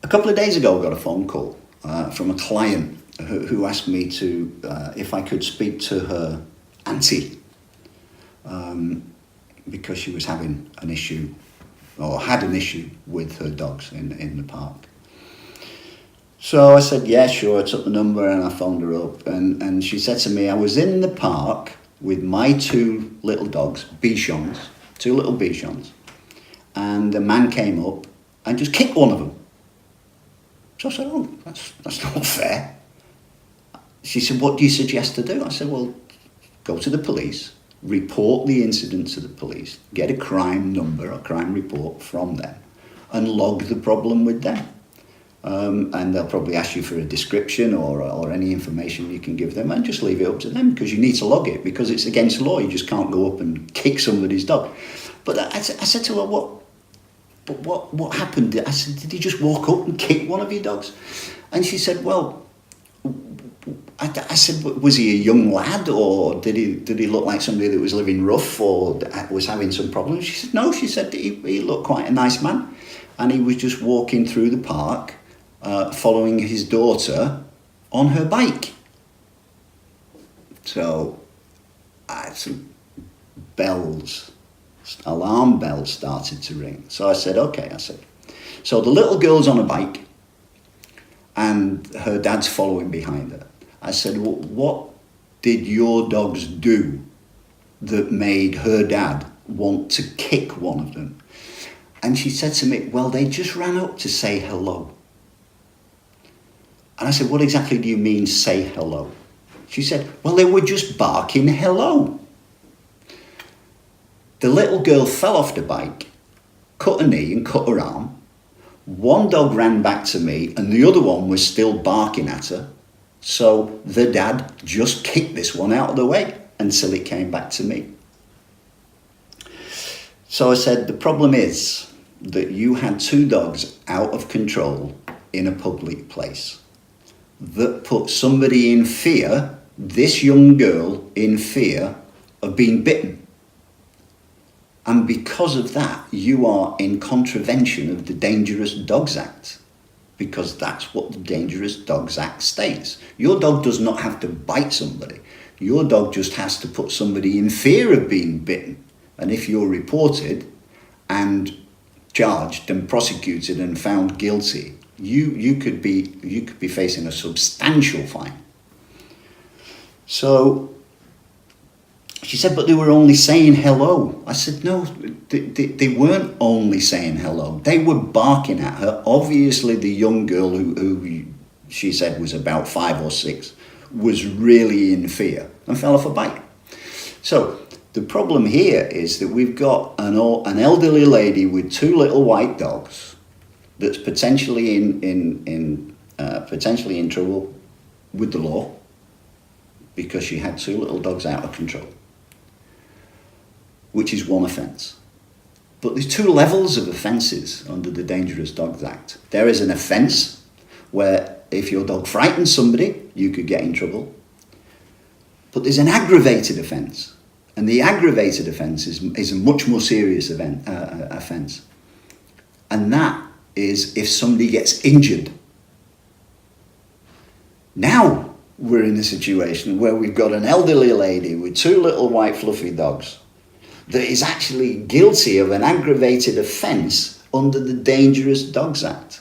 A couple of days ago, I got a phone call from a client who asked me to if I could speak to her auntie because she was having an issue or had an issue with her dogs in the park. So I said, yeah, sure. I took the number and I phoned her up. And she said to me, I was in the park with my two little dogs, Bichons, two little Bichons. And a man came up and just kicked one of them. So I said, oh, that's not fair. She said, what do you suggest to do? I said, well, go to the police, report the incident to the police, get a crime number, a crime report from them, and log the problem with them. And they'll probably ask you for a description or any information you can give them, and just leave it up to them, because you need to log it, because it's against the law. You just can't go up and kick somebody's dog. But I said to her, what happened? I said, did he just walk up and kick one of your dogs? And she said, well, I said, was he a young lad, or did he look like somebody that was living rough or was having some problems? She said, no. She said he looked quite a nice man, and he was just walking through the park, following his daughter on her bike. So, some alarm bells started to ring. So I said, okay. So the little girl's on a bike, and her dad's following behind her. I said, well, what did your dogs do that made her dad want to kick one of them? And she said to me, well, they just ran up to say hello. And I said, what exactly do you mean, say hello? She said, well, they were just barking hello. The little girl fell off the bike, cut her knee and cut her arm. One dog ran back to me and the other one was still barking at her. So the dad just kicked this one out of the way until it came back to me. So I said, the problem is that you had two dogs out of control in a public place that put somebody in fear, this young girl in fear of being bitten. And because of that, you are in contravention of the Dangerous Dogs Act, because that's what the Dangerous Dogs Act states. Your dog does not have to bite somebody. Your dog just has to put somebody in fear of being bitten. And if you're reported and charged and prosecuted and found guilty, you could be facing a substantial fine. So she said, but they were only saying hello. I said, no, they weren't only saying hello. They were barking at her. Obviously, the young girl who she said was about 5 or 6 was really in fear and fell off a bike. So the problem here is that we've got an elderly lady with 2 little white dogs that's potentially in trouble with the law because she had 2 little dogs out of control, which is one offence. But there's 2 levels of offences under the Dangerous Dogs Act. There is an offence where if your dog frightens somebody, you could get in trouble. But there's an aggravated offence. And the aggravated offence is a much more serious offence. And that is if somebody gets injured. Now we're in a situation where we've got an elderly lady with 2 little white fluffy dogs that is actually guilty of an aggravated offence under the Dangerous Dogs Act.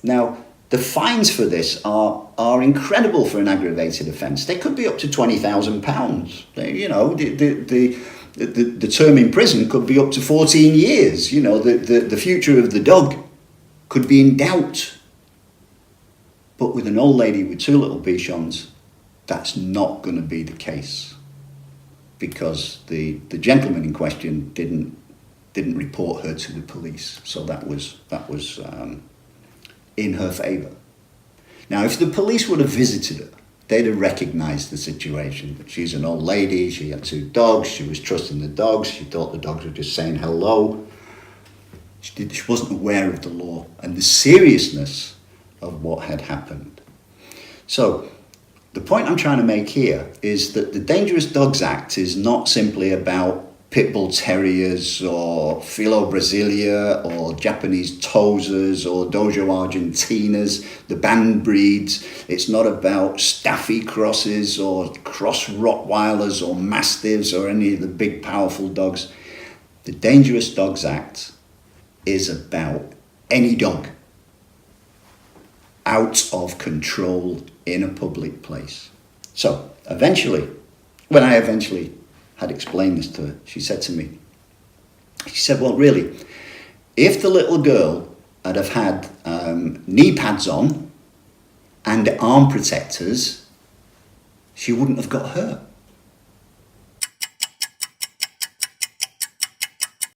Now, the fines for this are incredible for an aggravated offence. They could be up to £20,000. You know, the term in prison could be up to 14 years. You know, the future of the dog could be in doubt. But with an old lady with 2 little Bichons, that's not going to be the case, because the gentleman in question didn't report her to the police, so that was in her favour. Now, if the police would have visited her, they'd have recognised the situation. She's an old lady, she had 2 dogs, she was trusting the dogs, she thought the dogs were just saying hello. She wasn't aware of the law and the seriousness of what had happened. So, the point I'm trying to make here is that the Dangerous Dogs Act is not simply about Pit Bull Terriers or Filo Brasilia or Japanese Tosas or Dojo Argentinas, the band breeds. It's not about Staffy crosses or cross Rottweilers or Mastiffs or any of the big powerful dogs. The Dangerous Dogs Act is about any dog out of control in a public place. So when I eventually had explained this to her, she said to me, she said, well, really, if the little girl had have had knee pads on and arm protectors, she wouldn't have got hurt.